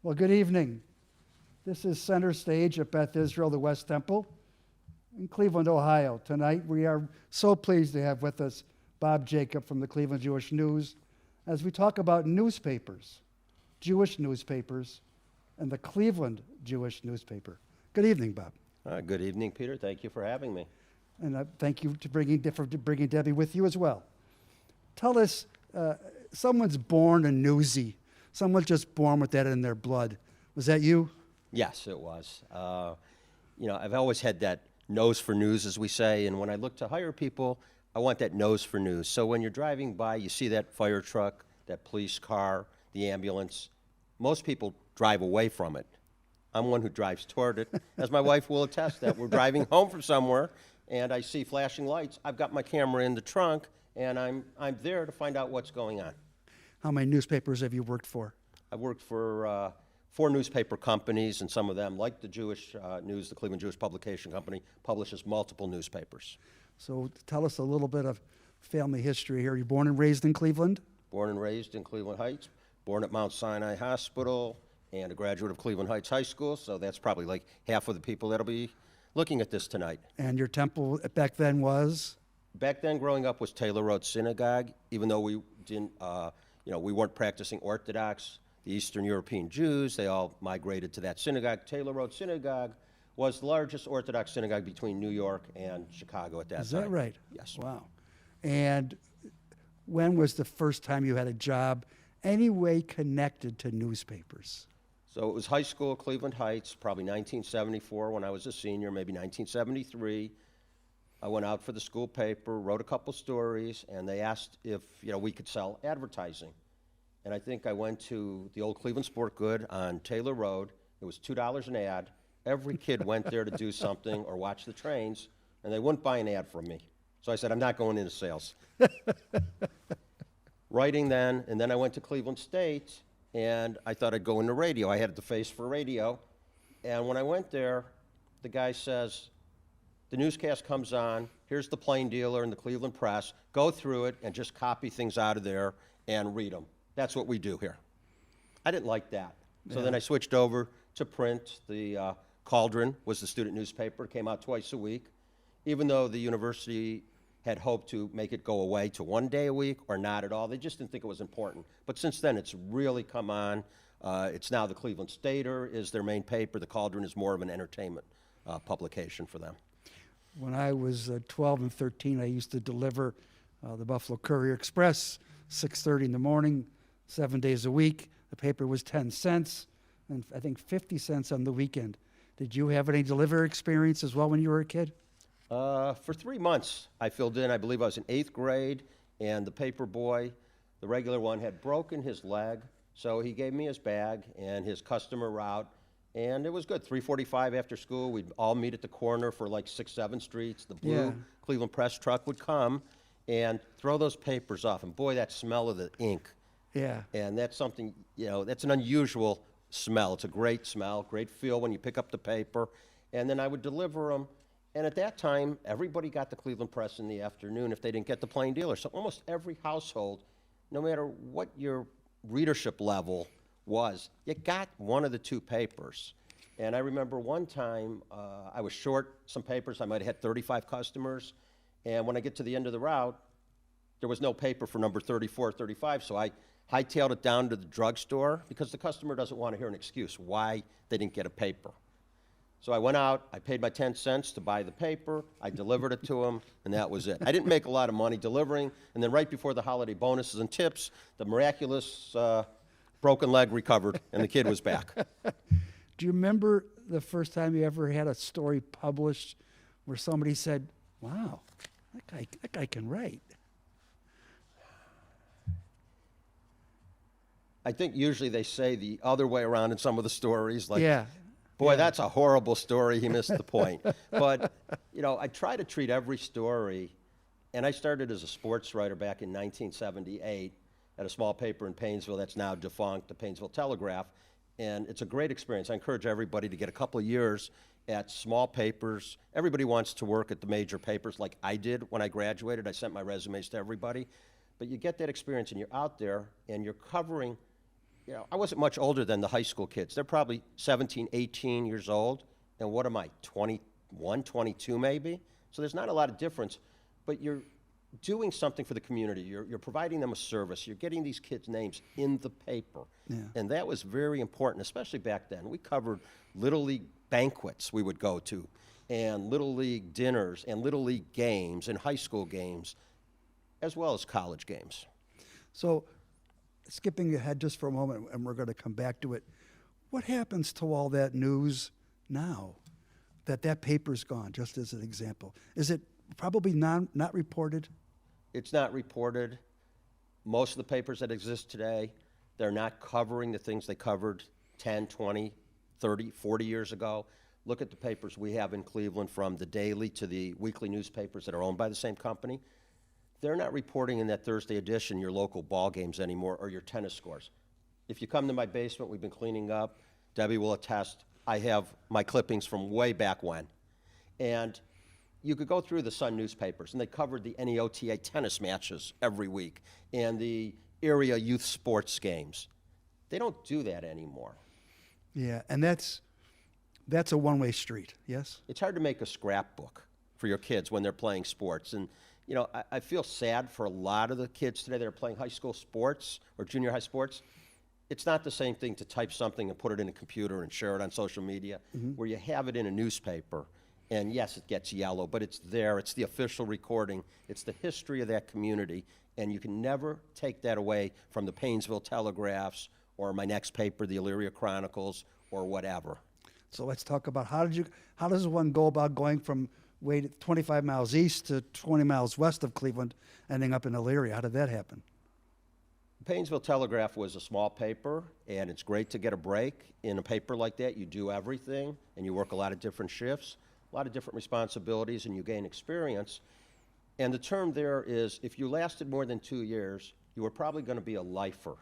Well, good evening. This is Center Stage at Beth Israel, the West Temple in Cleveland, Ohio. Tonight we are so pleased to have with us Bob Jacob from the Cleveland Jewish News as we talk about newspapers, Jewish newspapers, and the Cleveland Jewish newspaper. Good evening, Bob. Good evening, Peter. Thank you for having me. And thank you to bringing Debbie with you as well. Tell us, someone's born a newsie. Someone's just born with that in their blood. Was that you? Yes, it was. I've always had that nose for news, as we say, and when I look to hire people, I want that nose for news. So when you're driving by, you see that fire truck, that police car, the ambulance. Most people drive away from it. I'm one who drives toward it, as my wife will attest that we're driving home from somewhere, and I see flashing lights. I've got my camera in the trunk, and I'm there to find out what's going on. How many newspapers have you worked for? I've worked for 4 newspaper companies, and some of them, like the Jewish News, the Cleveland Jewish Publication Company, publishes multiple newspapers. So tell us a little bit of family history here. You born and raised in Cleveland? Born and raised in Cleveland Heights, born at Mount Sinai Hospital, and a graduate of Cleveland Heights High School, so that's probably like half of the people that'll be looking at this tonight. And your temple back then was? Back then, growing up, was Taylor Road Synagogue, even though we didn't, we weren't practicing Orthodox. The Eastern European Jews, they all migrated to that synagogue. Taylor Road Synagogue was the largest Orthodox synagogue between New York and Chicago at that time. Is that right? Yes. Wow. And when was the first time you had a job any way connected to newspapers? So it was high school, Cleveland Heights, probably 1974 when I was a senior, maybe 1973. I went out for the school paper, wrote a couple stories, and they asked if we could sell advertising. And I think I went to the old Cleveland Sport Good on Taylor Road. It was $2 an ad. Every kid went there to do something or watch the trains, and they wouldn't buy an ad from me. So I said, I'm not going into sales. Writing then, and then I went to Cleveland State, and I thought I'd go into radio. I had the face for radio. And when I went there, the guy says, the newscast comes on, here's the Plain Dealer and the Cleveland Press, go through it and just copy things out of there and read them. That's what we do here. I didn't like that. So then I switched over to print. The Cauldron was the student newspaper. It came out twice a week. Even though the university had hoped to make it go away to 1 day a week or not at all, they just didn't think it was important. But since then, it's really come on. It's now the Cleveland Stater is their main paper. The Cauldron is more of an entertainment publication for them. When I was 12 and 13, I used to deliver the Buffalo Courier Express, 6:30 in the morning, 7 days a week. The paper was 10 cents, and I think 50 cents on the weekend. Did you have any delivery experience as well when you were a kid? For 3 months, I filled in. I believe I was in 8th grade, and the paper boy, the regular one, had broken his leg, so he gave me his bag and his customer route, and it was good. 3:45 after school, we'd all meet at the corner for like 6, 7 streets. The blue Cleveland Press truck would come and throw those papers off, and boy, that smell of the ink. Yeah. And that's something, that's an unusual smell. It's a great smell, great feel when you pick up the paper. And then I would deliver them. And at that time, everybody got the Cleveland Press in the afternoon if they didn't get the Plain Dealer. So almost every household, no matter what your readership level was, you got one of the 2 papers. And I remember one time I was short some papers. I might have had 35 customers. And when I get to the end of the route, there was no paper for number 34, 35. So I hightailed it down to the drugstore because the customer doesn't want to hear an excuse why they didn't get a paper. So I went out, I paid my 10 cents to buy the paper, I delivered it to them, and that was it. I didn't make a lot of money delivering, and then right before the holiday bonuses and tips, the miraculous broken leg recovered, and the kid was back. Do you remember the first time you ever had a story published where somebody said, wow, that guy can write? I think usually they say the other way around in some of the stories, like, yeah. boy, that's a horrible story, he missed the point. But, I try to treat every story, and I started as a sports writer back in 1978 at a small paper in Painesville that's now defunct, the Painesville Telegraph, and it's a great experience. I encourage everybody to get a couple of years at small papers. Everybody wants to work at the major papers like I did when I graduated. I sent my resumes to everybody. But you get that experience, and you're out there, and you're covering I wasn't much older than the high school kids. They're probably 17, 18 years old. And what am I, 21, 22 maybe? So there's not a lot of difference, but you're doing something for the community. You're providing them a service. You're getting these kids' names in the paper. Yeah. And that was very important, especially back then. We covered Little League banquets we would go to, and Little League dinners, and Little League games, and high school games, as well as college games. So, skipping ahead just for a moment, and we're going to come back to it. What happens to all that news now that paper's gone, just as an example? Is it probably not reported? It's not reported. Most of the papers that exist today, they're not covering the things they covered 10, 20, 30, 40 years ago. Look at the papers we have in Cleveland, from the daily to the weekly newspapers that are owned by the same company. They're not reporting in that Thursday edition your local ball games anymore or your tennis scores. If you come to my basement, we've been cleaning up. Debbie will attest. I have my clippings from way back when. And you could go through the Sun newspapers, and they covered the NEOTA tennis matches every week and the area youth sports games. They don't do that anymore. Yeah, and that's a one-way street, yes? It's hard to make a scrapbook for your kids when they're playing sports. And, I feel sad for a lot of the kids today that are playing high school sports or junior high sports. It's not the same thing to type something and put it in a computer and share it on social media, where you have it in a newspaper. And yes, it gets yellow, but it's there. It's the official recording. It's the history of that community. And you can never take that away from the Painesville Telegraphs or my next paper, the Elyria Chronicles, or whatever. So let's talk about how does one go about going from 25 miles east to 20 miles west of Cleveland, ending up in Elyria? How did that happen? The Painesville Telegraph was a small paper, and it's great to get a break. In a paper like that, you do everything, and you work a lot of different shifts, a lot of different responsibilities, and you gain experience. And the term there is, if you lasted more than 2 years, you were probably going to be a lifer.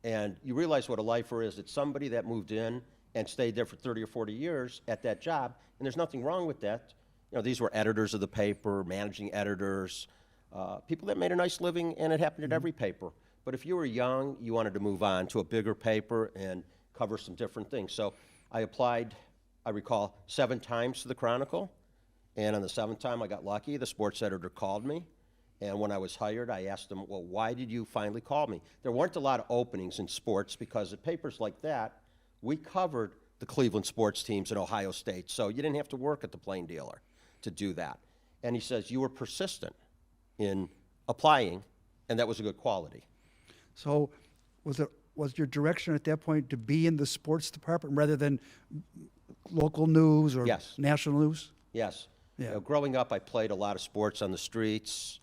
And you realize what a lifer is. It's somebody that moved in and stayed there for 30 or 40 years at that job, and there's nothing wrong with that. These were editors of the paper, managing editors, people that made a nice living, and it happened at every paper. But if you were young, you wanted to move on to a bigger paper and cover some different things. So I applied, I recall, 7 times to the Chronicle, and on the 7th time I got lucky. The sports editor called me, and when I was hired, I asked him, well, why did you finally call me? There weren't a lot of openings in sports, because at papers like that, we covered the Cleveland sports teams in Ohio State, so you didn't have to work at the Plain Dealer to do that. And he says, you were persistent in applying, and that was a good quality. So was your direction at that point to be in the sports department rather than local news or Yes. national news? Yes. Yeah. Growing up, I played a lot of sports on the streets.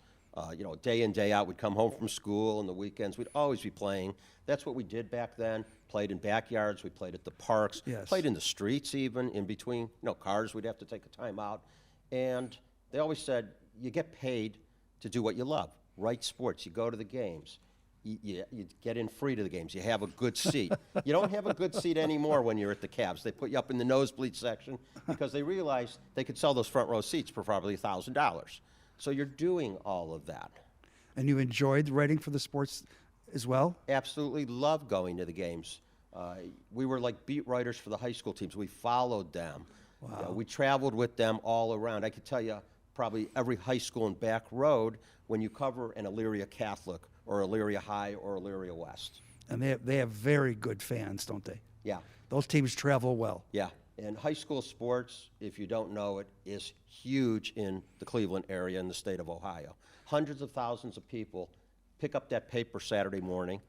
Day in, day out, we'd come home from school, and the weekends we'd always be playing. That's what we did back then. Played in backyards, we played at the parks, Yes. played in the streets even, in between cars, we'd have to take a time out. And they always said, you get paid to do what you love. Write sports, you go to the games. You get in free to the games. You have a good seat. You don't have a good seat anymore when you're at the Cavs. They put you up in the nosebleed section because they realized they could sell those front row seats for probably $1,000. So you're doing all of that. And you enjoyed writing for the sports as well? Absolutely love going to the games. We were like beat writers for the high school teams. We followed them. Wow. We traveled with them all around. I could tell you probably every high school and back road when you cover an Elyria Catholic or Elyria High or Elyria West. And they have very good fans, don't they? Yeah. Those teams travel well. Yeah. And high school sports, if you don't know it, is huge in the Cleveland area in the state of Ohio. Hundreds of thousands of people pick up that paper Saturday morning,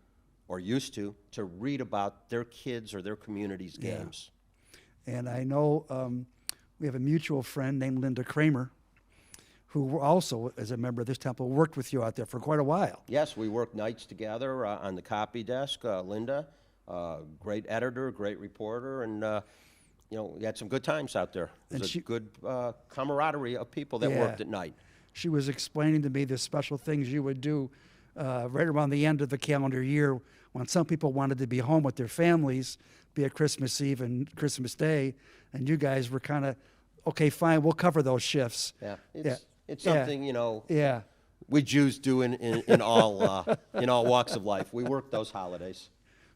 or used to read about their kids' or their community's games. And I know we have a mutual friend named Linda Kramer, who also, as a member of this temple, worked with you out there for quite a while. Yes, we worked nights together on the copy desk. Linda, great editor, great reporter, and we had some good times out there. It was a good camaraderie of people that worked at night. She was explaining to me the special things you would do right around the end of the calendar year when some people wanted to be home with their families, be it Christmas Eve and Christmas Day, and you guys were kind of, okay, fine, we'll cover those shifts. Yeah, it's something, we Jews do in all walks of life. We work those holidays.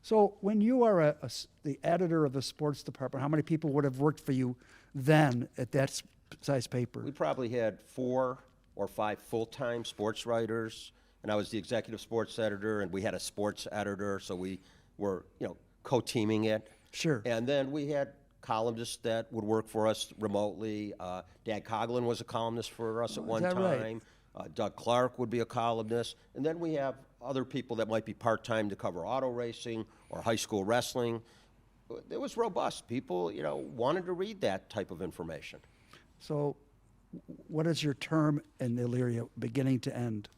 So when you are the editor of the sports department, how many people would have worked for you then at that size paper? We probably had 4 or 5 full-time sports writers, and I was the executive sports editor, and we had a sports editor, so we were, co-teaming it. Sure. And then we had columnists that would work for us remotely. Dan Coughlin was a columnist for us at one that right? time. Doug Clark would be a columnist. And then we have other people that might be part-time to cover auto racing or high school wrestling. It was robust. People, wanted to read that type of information. So what is your term in the Elyria, beginning to end?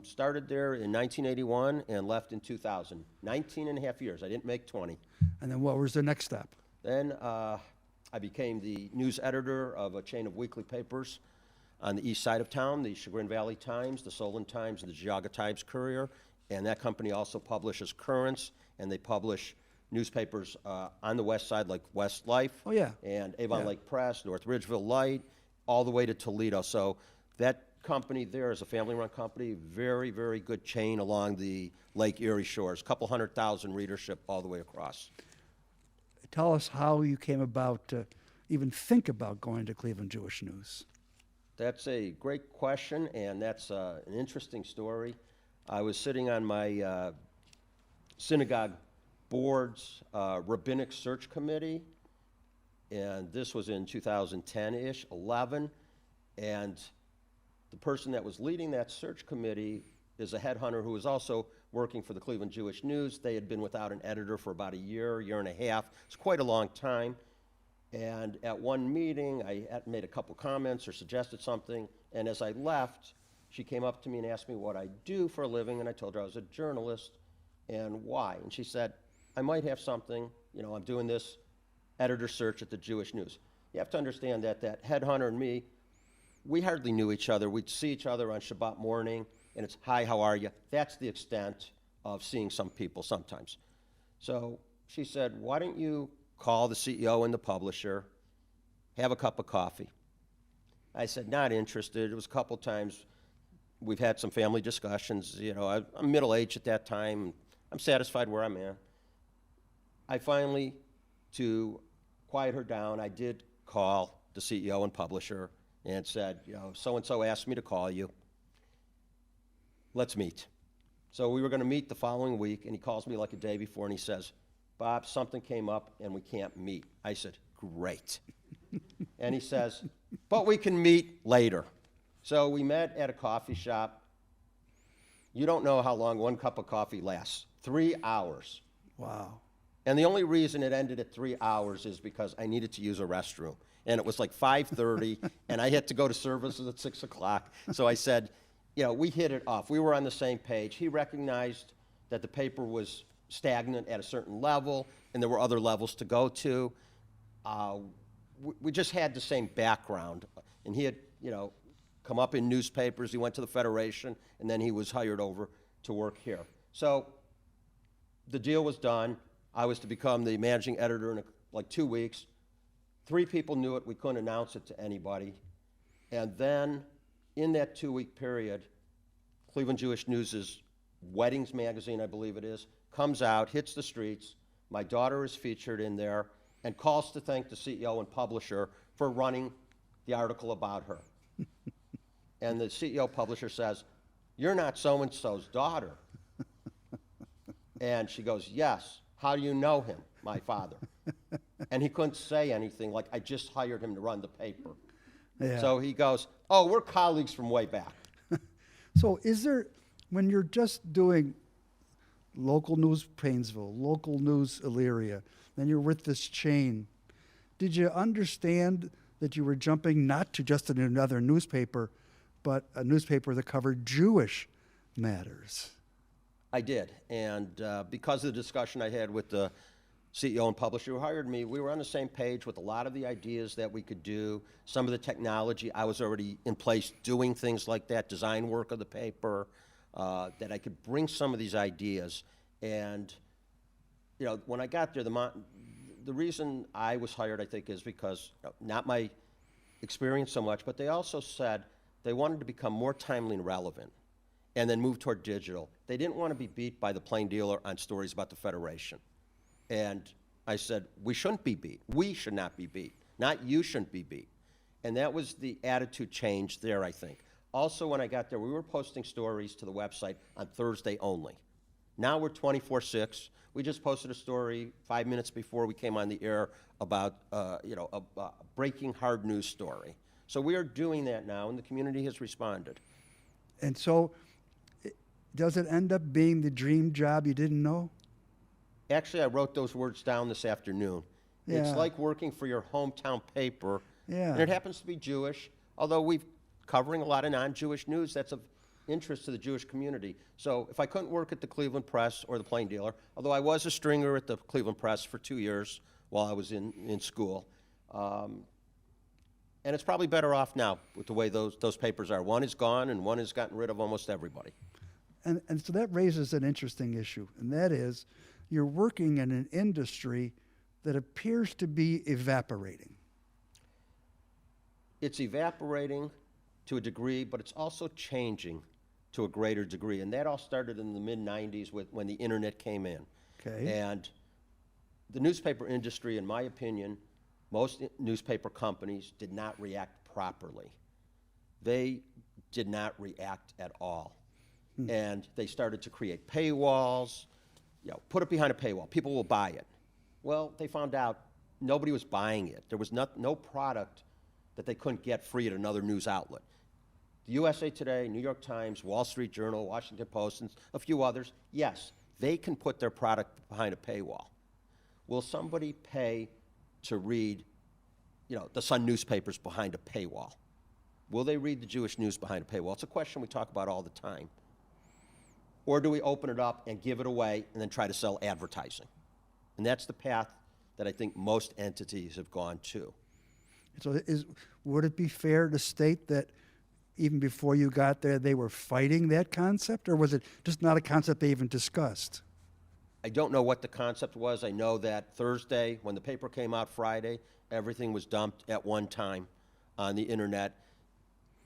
Started there in 1981 and left in 2000. 19 and a half years. I didn't make 20. And then what was the next step? Then I became the news editor of a chain of weekly papers on the east side of town, the Chagrin Valley Times, the Solon Times, and the Geauga Times Courier. And that company also publishes Currents, and they publish newspapers on the west side like West Life, Oh, yeah. and Avon Yeah. Lake Press, North Ridgeville Light, all the way to Toledo. So that company there is a family-run company, very, very good chain along the Lake Erie shores, couple 100,000 readership all the way across. Tell us how you came about to even think about going to Cleveland Jewish News. That's a great question, and that's an interesting story. I was sitting on my synagogue board's rabbinic search committee, and this was in 2010-ish, 11, and the person that was leading that search committee is a headhunter who was also working for the Cleveland Jewish News. They had been without an editor for about a year and a half. It's quite a long time. And at one meeting, I had made a couple comments or suggested something, and as I left, she came up to me and asked me what I do for a living, and I told her I was a journalist and why. And she said, I might have something, I'm doing this editor search at the Jewish News. You have to understand that that headhunter and me, we hardly knew each other. We'd see each other on Shabbat morning, and it's, hi, how are you? That's the extent of seeing some people sometimes. So she said, why don't you call the CEO and the publisher, have a cup of coffee? I said, not interested. It was a couple times. We've had some family discussions. I'm middle-aged at that time. I'm satisfied where I'm at. I finally, to quiet her down, I did call the CEO and publisher and said, so-and-so asked me to call you. Let's meet. So we were going to meet the following week, and he calls me like a day before, and he says, Bob, something came up, and we can't meet. I said, great. And he says, but we can meet later. So we met at a coffee shop. You don't know how long one cup of coffee lasts. 3 hours. Wow. And the only reason it ended at 3 hours is because I needed to use a restroom. And it was like 5:30, and I had to go to services at 6 o'clock. So I said, we hit it off. We were on the same page. He recognized that the paper was stagnant at a certain level, and there were other levels to go to. We just had the same background. And he had, come up in newspapers. He went to the Federation, and then he was hired over to work here. So the deal was done. I was to become the managing editor in like 2 weeks. 3 people knew it. We couldn't announce it to anybody. And then in that 2-week period, Cleveland Jewish News' Weddings magazine, I believe it is, comes out, hits the streets. My daughter is featured in there and calls to thank the CEO and publisher for running the article about her. And the CEO publisher says, you're not so-and-so's daughter. And she goes, yes. How do you know him? My father. And he couldn't say anything, like, I just hired him to run the paper. Yeah. So he goes, oh, we're colleagues from way back. So is there, when you're just doing local news Painesville, local news Elyria, then you're with this chain, did you understand that you were jumping not to just another newspaper, but a newspaper that covered Jewish matters? I did, and because of the discussion I had with the CEO and publisher who hired me, we were on the same page with a lot of the ideas that we could do, some of the technology. I was already in place doing things like that, design work of the paper, that I could bring some of these ideas. And, when I got there, the reason I was hired, I think, is because, not my experience so much, but they also said they wanted to become more timely and relevant. and then move toward digital. They didn't want to be beat by the plain dealer on stories about the Federation. And I said, we shouldn't be beat. We should not be beat. Not you shouldn't be beat. And that was the attitude change there, I think. Also, when I got there, we were posting stories to the website on Thursday only. Now we're 24/6. We just posted a story 5 minutes before we came on the air about a breaking hard news story. So we are doing that now, and the community has responded. And so, does it end up being the dream job you didn't know? Actually, I wrote those words down this afternoon. Yeah. It's like working for your hometown paper, Yeah. and it happens to be Jewish, although we're covering a lot of non-Jewish news that's of interest to the Jewish community. So if I couldn't work at the Cleveland Press or the Plain Dealer, although I was a stringer at the Cleveland Press for 2 years while I was in school, and it's probably better off now with the way those papers are. One is gone, and one has gotten rid of almost everybody. And so that raises an interesting issue, and that is you're working in an industry that appears to be evaporating. It's evaporating to a degree, but it's also changing to a greater degree. And that all started in the mid-'90s when the internet came in. Okay. And the newspaper industry, in my opinion, most newspaper companies did not react properly. They did not react at all. And they started to create paywalls, put it behind a paywall. People will buy it. Well, they found out nobody was buying it. There was no product that they couldn't get free at another news outlet. The USA Today, New York Times, Wall Street Journal, Washington Post, and a few others, yes, they can put their product behind a paywall. Will somebody pay to read, the Sun newspapers behind a paywall? Will they read the Jewish news behind a paywall? It's a question we talk about all the time. Or do we open it up and give it away and then try to sell advertising? And that's the path that I think most entities have gone to. So would it be fair to state that even before you got there, they were fighting that concept, or was it just not a concept they even discussed? I don't know what the concept was. I know that Thursday, when the paper came out Friday, everything was dumped at one time on the internet.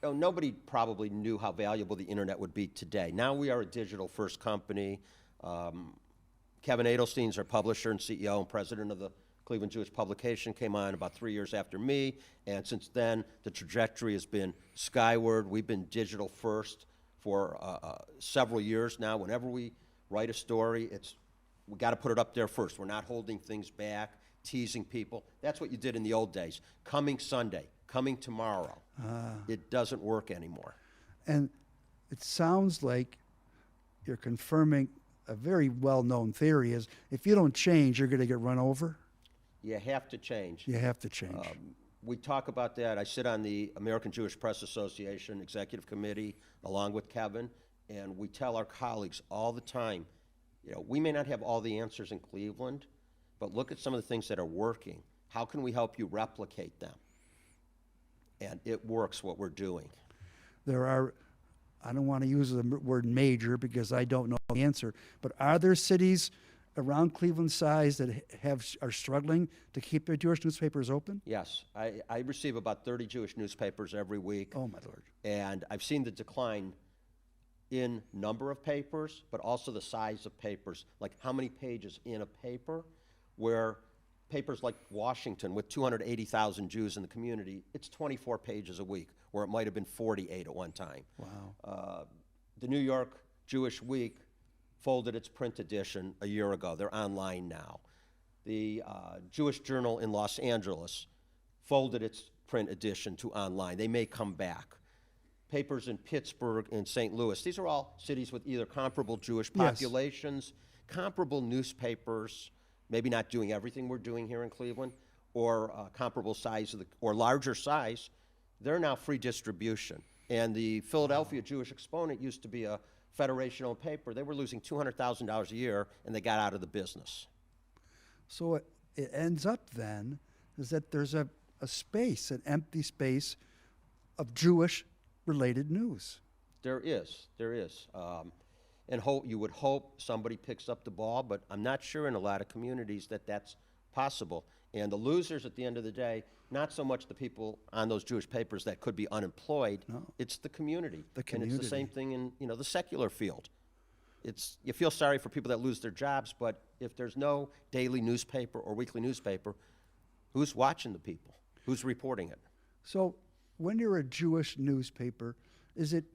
Nobody probably knew how valuable the internet would be today. Now we are a digital-first company. Kevin Edelstein's our publisher and CEO and president of the Cleveland Jewish Publication, came on about 3 years after me, and since then the trajectory has been skyward. We've been digital first for several years now. Whenever we write a story, we got to put it up there first. We're not holding things back, teasing people. That's what you did in the old days. Coming Sunday, coming tomorrow. It doesn't work anymore. And it sounds like you're confirming a very well-known theory is if you don't change, you're going to get run over. You have to change. You have to change. We talk about that. I sit on the American Jewish Press Association Executive Committee along with Kevin, and we tell our colleagues all the time, we may not have all the answers in Cleveland, but look at some of the things that are working. How can we help you replicate them? And it works what we're doing. There are, I don't want to use the word major because I don't know the answer, but are there cities around Cleveland size that are struggling to keep their Jewish newspapers open? Yes. I receive about 30 Jewish newspapers every week. Oh, my Lord. And I've seen the decline in number of papers, but also the size of papers, like how many pages in a paper, where papers like Washington with 280,000 Jews in the community, it's 24 pages a week, where it might have been 48 at one time. Wow. The New York Jewish Week folded its print edition a year ago. They're online now. The Jewish Journal in Los Angeles folded its print edition to online. They may come back. Papers in Pittsburgh and St. Louis, these are all cities with either comparable Jewish populations, comparable newspapers, maybe not doing everything we're doing here in Cleveland, or comparable size or larger size. They're now free distribution. And the Philadelphia Jewish Exponent used to be a federational paper. They were losing $200,000 a year, and they got out of the business. So it ends up then is that there's a space, an empty space of Jewish-related news. There is. And you would hope somebody picks up the ball, but I'm not sure in a lot of communities that that's possible. And the losers at the end of the day, not so much the people on those Jewish papers that could be unemployed. No. It's the community. The And it's the same community. thing in, the secular field. You feel sorry for people that lose their jobs, but if there's no daily newspaper or weekly newspaper, who's watching the people? Who's reporting it? So when you're a Jewish newspaper, is it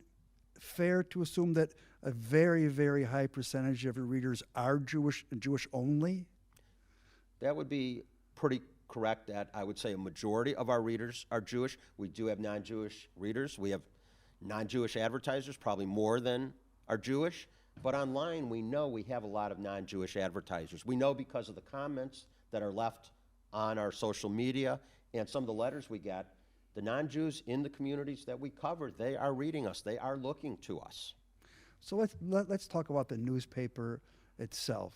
fair to assume that a very, very high percentage of your readers are Jewish and Jewish only? That would be pretty correct, that I would say a majority of our readers are Jewish. We do have non-Jewish readers. We have non-Jewish advertisers, probably more than are Jewish. But online, we know we have a lot of non-Jewish advertisers. We know because of the comments that are left on our social media and some of the letters we get, the non-Jews in the communities that we cover, they are reading us. They are looking to us. So let's talk about the newspaper itself.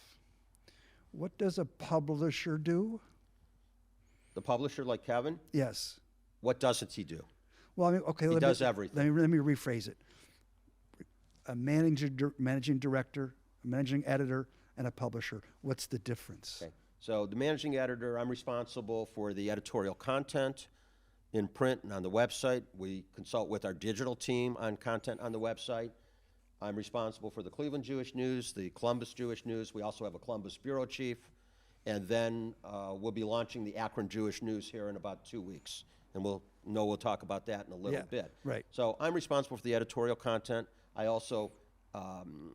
What does a publisher do? The publisher, like Kevin, Yes. what doesn't he do? Well, I mean, okay. He does everything. Let me rephrase it. A managing director, a managing editor, and a publisher. What's the difference? Okay. So the managing editor, I'm responsible for the editorial content in print and on the website. We consult with our digital team on content on the website. I'm responsible for the Cleveland Jewish News, the Columbus Jewish News. We also have a Columbus bureau chief. And then we'll be launching the Akron Jewish News here in about 2 weeks. And we'll talk about that in a little bit. Right. So I'm responsible for the editorial content. I also, I'm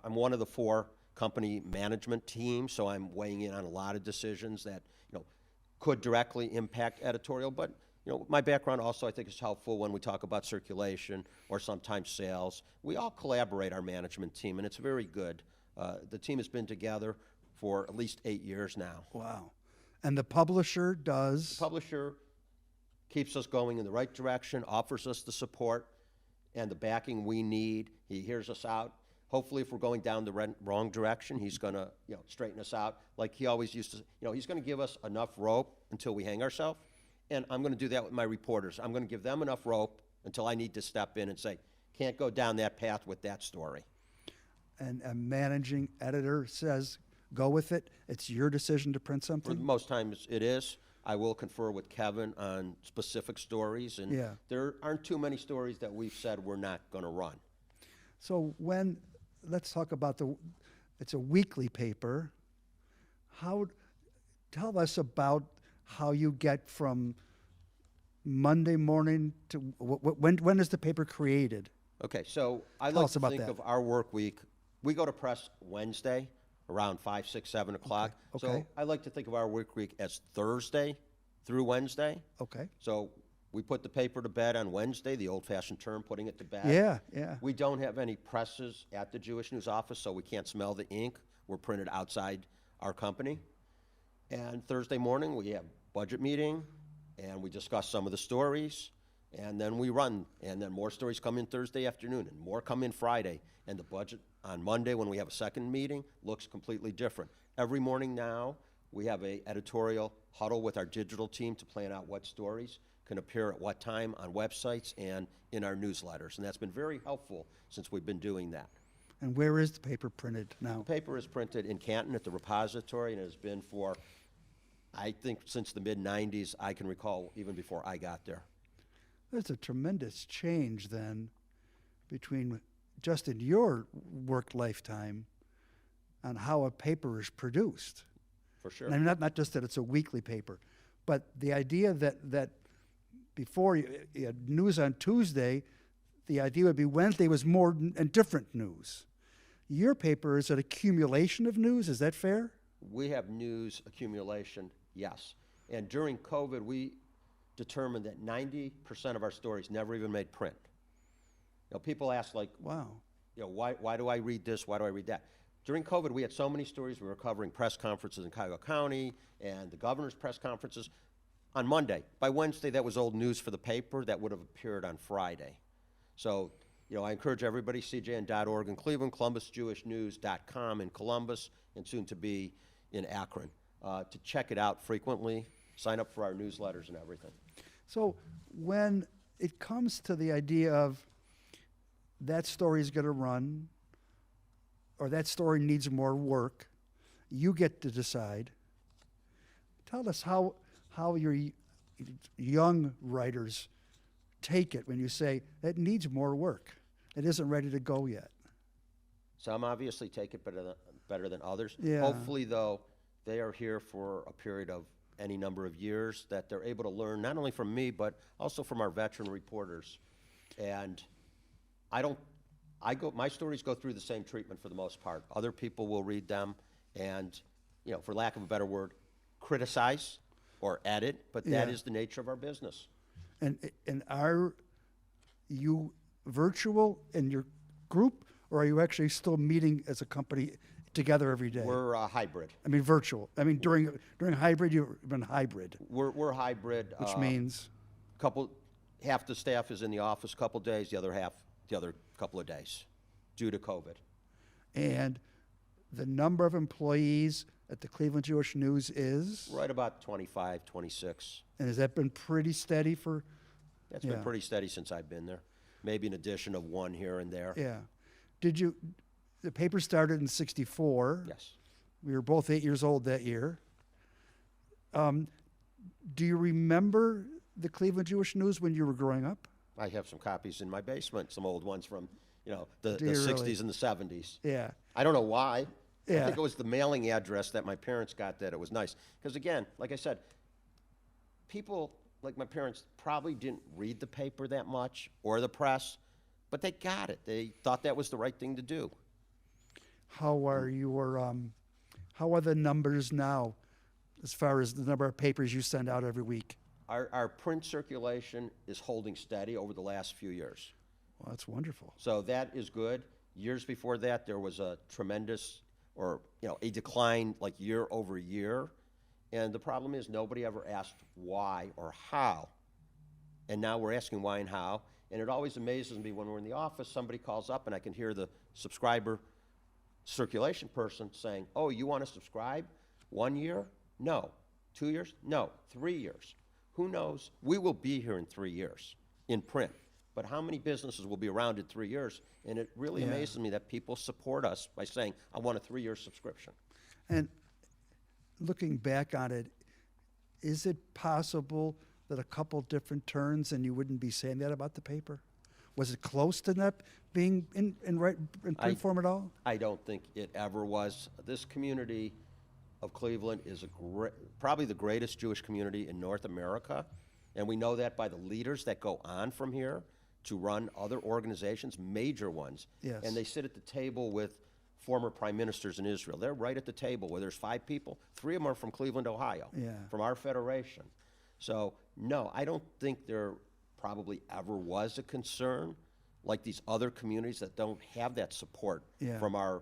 one of the 4 company management teams, so I'm weighing in on a lot of decisions that, could directly impact editorial. But, my background also I think is helpful when we talk about circulation or sometimes sales. We all collaborate, our management team, and it's very good. The team has been together for at least 8 years now. Wow. And the publisher does? The publisher keeps us going in the right direction, offers us the support and the backing we need. He hears us out. Hopefully, if we're going down the wrong direction, he's going to, straighten us out. Like he always used to, he's going to give us enough rope until we hang ourselves. And I'm going to do that with my reporters. I'm going to give them enough rope until I need to step in and say, can't go down that path with that story. And a managing editor says, go with it. It's your decision to print For something? most times it is. I will confer with Kevin on specific stories. And Yeah. there aren't too many stories that we've said we're not going to run. So let's talk about it's a weekly paper. Tell us about how you get from Monday morning to, when is the paper created? Okay, so I Tell like us to about think that. of our work week. We go to press Wednesday around 5, 6, 7 o'clock. Okay. So I like to think of our work week as Thursday through Wednesday. Okay. So we put the paper to bed on Wednesday, the old-fashioned term, putting it to bed. Yeah. We don't have any presses at the Jewish News office, so we can't smell the ink. We're printed outside our company. And Thursday morning, we have budget meeting, and we discuss some of the stories, and then we run. And then more stories come in Thursday afternoon, and more come in Friday. And the budget on Monday, when we have a second meeting, looks completely different. Every morning now, we have an editorial huddle with our digital team to plan out what stories can appear at what time on websites and in our newsletters. And that's been very helpful since we've been doing that. And where is the paper printed now? The paper is printed in Canton at the repository, and it has been for, I think, since the mid-'90s. I can recall even before I got there. There's a tremendous change then between just in your work lifetime on how a paper is produced. For sure. And not just that it's a weekly paper, but the idea that before you had news on Tuesday, the idea would be Wednesday was more and different news. Your paper is an accumulation of news, is that fair? We have news accumulation, yes. And during COVID, we determined that 90% of our stories never even made print. People ask, like, Wow. Why do I read this? Why do I read that? During COVID, we had so many stories. We were covering press conferences in Cuyahoga County and the governor's press conferences on Monday. By Wednesday, that was old news for the paper that would have appeared on Friday. So, I encourage everybody, CJN.org in Cleveland, ColumbusJewishNews.com in Columbus, and soon to be in Akron, to check it out frequently, sign up for our newsletters and everything. So when it comes to the idea of that story is going to run, or that story needs more work, you get to decide. Tell us how how your young writers take it when you say it needs more work. It isn't ready to go yet. Some obviously take it better than others. Yeah. Hopefully, though, they are here for a period of any number of years that they're able to learn not only from me, but also from our veteran reporters. And my stories go through the same treatment for the most part. Other people will read them and, for lack of a better word, criticize or edit, but that Yeah. is the nature of our business. And are you virtual in your group, or are you actually still meeting as a company together every day? We're hybrid. I mean, virtual. I mean, during hybrid, you've been hybrid, We're hybrid. which means Half the staff is in the office a couple days, the other couple of days, due to COVID. and the number of employees at the Cleveland Jewish News is, Right about 25, 26. and has that been pretty steady for? That's been Yeah. pretty steady since I've been there. Maybe an addition of one here and there. Yeah. The paper started in '64. Yes. We were both 8 years old that year. Do you remember the Cleveland Jewish News when you were growing up? I have some copies in my basement, some old ones from, the Do you 60s really? and the 70s. Yeah. I don't know why. I Yeah. think it was the mailing address that my parents got that it was nice. Because again, like I said, people like my parents probably didn't read the paper that much or the press, but they got it. They thought that was the right thing to do. How are how are the numbers now as far as the number of papers you send out every week? Our print circulation is holding steady over the last few years. Well, that's wonderful. So that is good. Years before that, there was a tremendous, a decline like year over year. And the problem is nobody ever asked why or how. And now we're asking why and how. And it always amazes me when we're in the office, somebody calls up and I can hear the subscriber circulation person saying, oh, you want to subscribe? 1 year? No. 2 years? No. 3 years. Who knows? We will be here in 3 years in print. But how many businesses will be around in 3 years? And it really Yeah. amazes me that people support us by saying, I want a 3-year subscription. And looking back on it, is it possible that a couple different turns and you wouldn't be saying that about the paper? Was it close to not being in print form at all? I don't think it ever was. This community of Cleveland is probably the greatest Jewish community in North America. And we know that by the leaders that go on from here to run other organizations, major ones. Yes. And they sit at the table with former prime ministers in Israel. They're right at the table where there's 5 people. 3 of them are from Cleveland, Ohio, Yeah. from our federation. So, no, I don't think there probably ever was a concern like these other communities that don't have that support Yeah. from our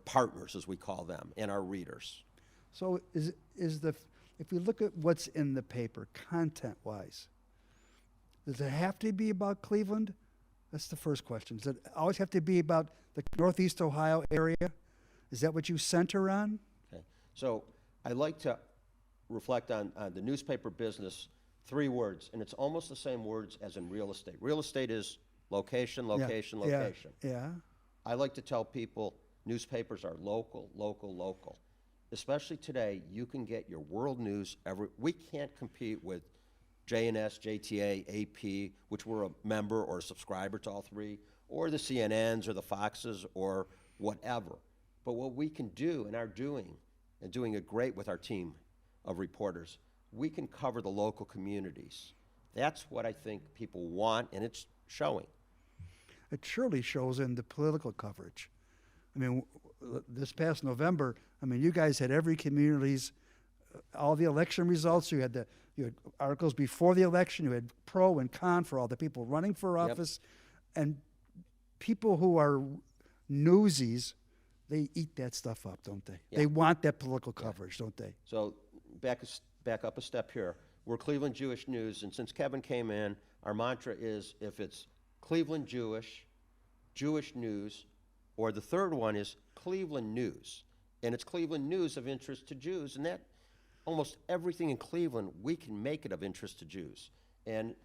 partners, as we call them, and our readers. So if we look at what's in the paper, content-wise, does it have to be about Cleveland? That's the first question. Does it always have to be about the Northeast Ohio area? Is that what you center on? Okay. So I like to reflect on the newspaper business, 3 words, and it's almost the same words as in real estate. Real estate is location, location, Yeah. location. Yeah. I like to tell people newspapers are local, local, local. Especially today, you can get your world news we can't compete with JNS, JTA, AP, which we're a member or a subscriber to all 3, or the CNNs or the Foxes or whatever. But what we can do and are doing, and doing it great with our team of reporters, we can cover the local communities. That's what I think people want, and it's showing. It surely shows in the political coverage. I mean, this past November, you guys had every community's, all the election results. You had articles before the election. You had pro and con for all the people running for office. And people who are newsies, they eat that stuff up, don't they? Yeah. They want that political coverage, don't they? So back up a step here. We're Cleveland Jewish News, and since Kevin came in, our mantra is if it's Cleveland Jewish, Jewish News, or the third one is Cleveland News. And it's Cleveland News of interest to Jews, and that almost everything in Cleveland, we can make it of interest to Jews. And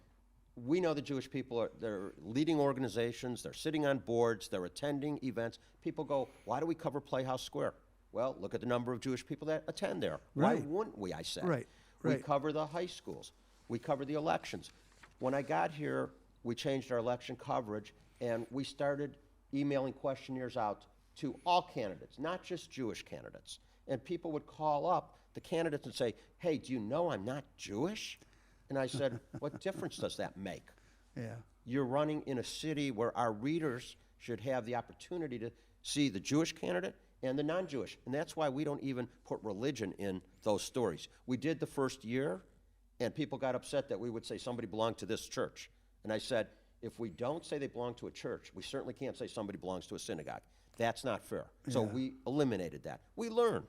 we know the Jewish people they're leading organizations, they're sitting on boards, they're attending events. People go, why do we cover Playhouse Square? Well, look at the number of Jewish people that attend there. Right. Why wouldn't we, I said. Right. We Right. cover the high schools. We cover the elections. When I got here, we changed our election coverage, and we started emailing questionnaires out to all candidates, not just Jewish candidates. And people would call up the candidates and say, hey, do you know I'm not Jewish? And I said, what difference does that make? Yeah. You're running in a city where our readers should have the opportunity to see the Jewish candidate and the non-Jewish. And that's why we don't even put religion in those stories. We did the first year, and people got upset that we would say somebody belonged to this church. And I said, if we don't say they belong to a church, we certainly can't say somebody belongs to a synagogue. That's not fair. So we eliminated that. We learn.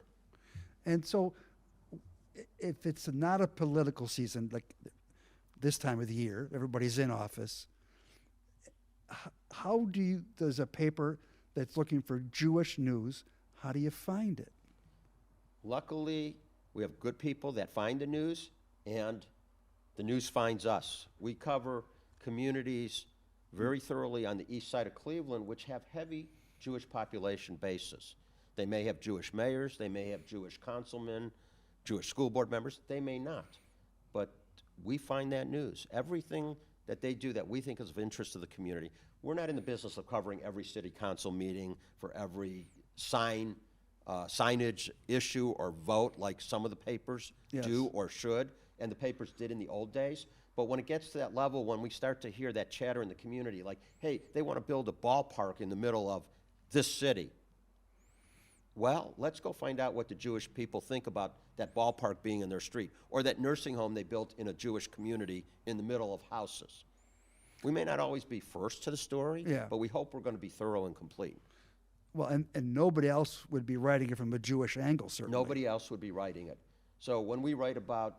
And so, if it's not a political season, like this time of the year, everybody's in office, how does a paper that's looking for Jewish news, how do you find it? Luckily, we have good people that find the news, and the news finds us. We cover communities very thoroughly on the east side of Cleveland, which have heavy Jewish population bases. They may have Jewish mayors, they may have Jewish councilmen, Jewish school board members, they may not. But we find that news. Everything that they do that we think is of interest to the community. We're not in the business of covering every city council meeting for every signage issue or vote like some of the papers do or should, and the papers did in the old days. But when it gets to that level, when we start to hear that chatter in the community, like, hey, they want to build a ballpark in the middle of this city. Well, let's go find out what the Jewish people think about that ballpark being in their street, or that nursing home they built in a Jewish community in the middle of houses. We may not always be first to the story, but we hope we're going to be thorough and complete. Well, and nobody else would be writing it from a Jewish angle, certainly. Nobody else would be writing it. So when we write about,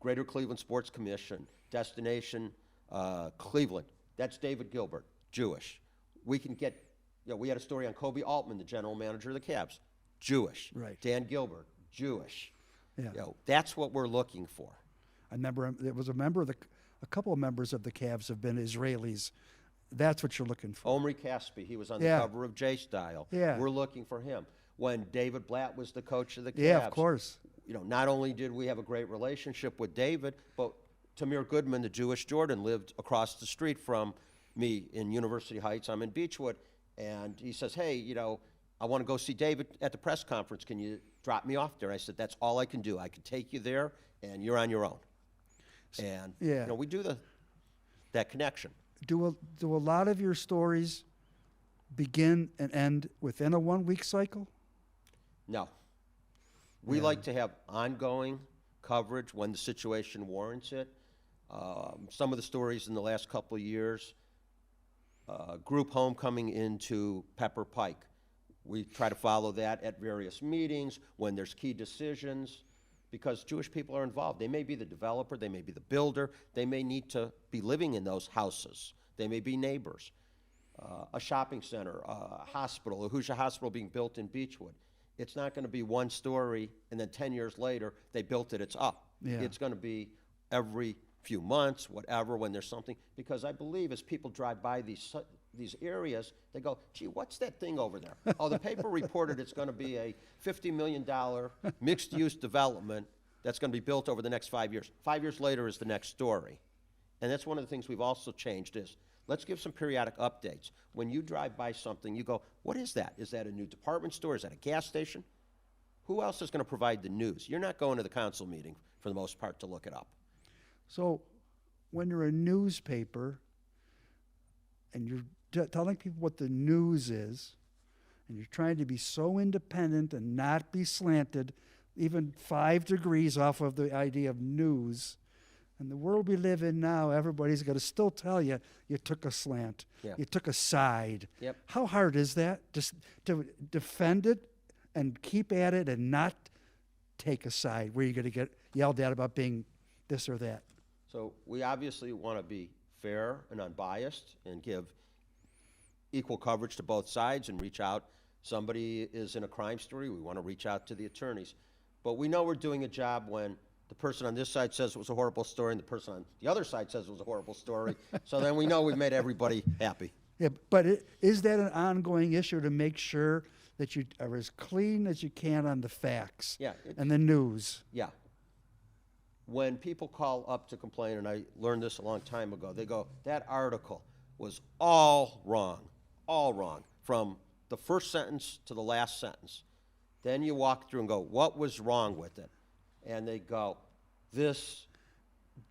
Greater Cleveland Sports Commission, Destination Cleveland, that's David Gilbert, Jewish. We can get, we had a story on Kobe Altman, the general manager of the Cavs, Jewish. Right. Dan Gilbert, Jewish. Yeah. That's what we're looking for. I remember there was a couple of members of the Cavs have been Israelis. That's what you're looking for. Omri Caspi, he was on the cover of J-Style. Yeah. We're looking for him. When David Blatt was the coach of the Cavs. Yeah, of course. Not only did we have a great relationship with David, but Tamir Goodman, the Jewish Jordan, lived across the street from me in University Heights. I'm in Beechwood. And he says, hey, I want to go see David at the press conference. Can you drop me off there? I said, that's all I can do. I can take you there, and you're on your own. And we do that connection. Do a lot of your stories begin and end within a 1 week cycle? No. We like to have ongoing coverage when the situation warrants it. Some of the stories in the last couple of years, group homecoming into Pepper Pike. We try to follow that at various meetings when there's key decisions, because Jewish people are involved. They may be the developer, they may be the builder, they may need to be living in those houses. They may be neighbors. A shopping center, a hospital, a Hoosier Hospital being built in Beechwood. It's not going to be one story and then 10 years later they built it, it's up. Yeah. It's going to be every few months, whatever, when there's something. Because I believe as people drive by these areas, they go, gee, what's that thing over there? Oh, the paper reported it's going to be a $50 million mixed-use development that's going to be built over the next 5 years. 5 years later is the next story. And that's one of the things we've also changed is, let's give some periodic updates. When you drive by something, you go, what is that? Is that a new department store? Is that a gas station? Who else is going to provide the news? You're not going to the council meeting, for the most part, to look it up. So when you're a newspaper and you're telling people what the news is, and you're trying to be so independent and not be slanted, even 5 degrees off of the idea of news, in the world we live in now, everybody's going to still tell you took a slant, you took a side. Yep. How hard is that? Just to defend it and keep at it and not take a side where you're going to get yelled at about being this or that? So we obviously want to be fair and unbiased and give equal coverage to both sides and reach out. Somebody is in a crime story, we want to reach out to the attorneys. But we know we're doing a job when the person on this side says it was a horrible story and the person on the other side says it was a horrible story. So then we know we've made everybody happy. Yeah, but is that an ongoing issue to make sure that you are as clean as you can on the facts Yeah, and the news? Yeah. when people call up to complain, and I learned this a long time ago, they go, that article was all wrong, from the first sentence to the last sentence. Then you walk through and go, what was wrong with it? And they go, this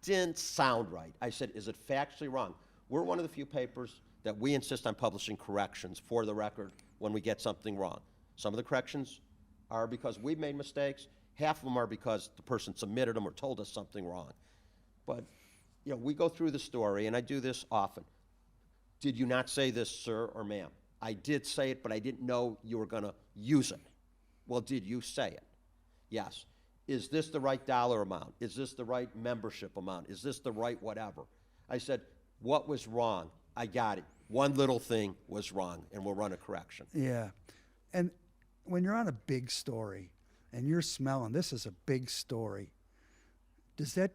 didn't sound right. I said, is it factually wrong? We're one of the few papers that we insist on publishing corrections for the record when we get something wrong. Some of the corrections are because we've made mistakes. Half of them are because the person submitted them or told us something wrong. But, you know, we go through the story, and I do this often. Did you not say this, sir or ma'am? I did say it, but I didn't know you were going to use it. Well, did you say it? Yes. Is this the right dollar amount? Is this the right membership amount? Is this the right whatever? I said, what was wrong? I got it. One little thing was wrong, and we'll run a correction. Yeah. And when you're on a big story and you're smelling, this is a big story, does that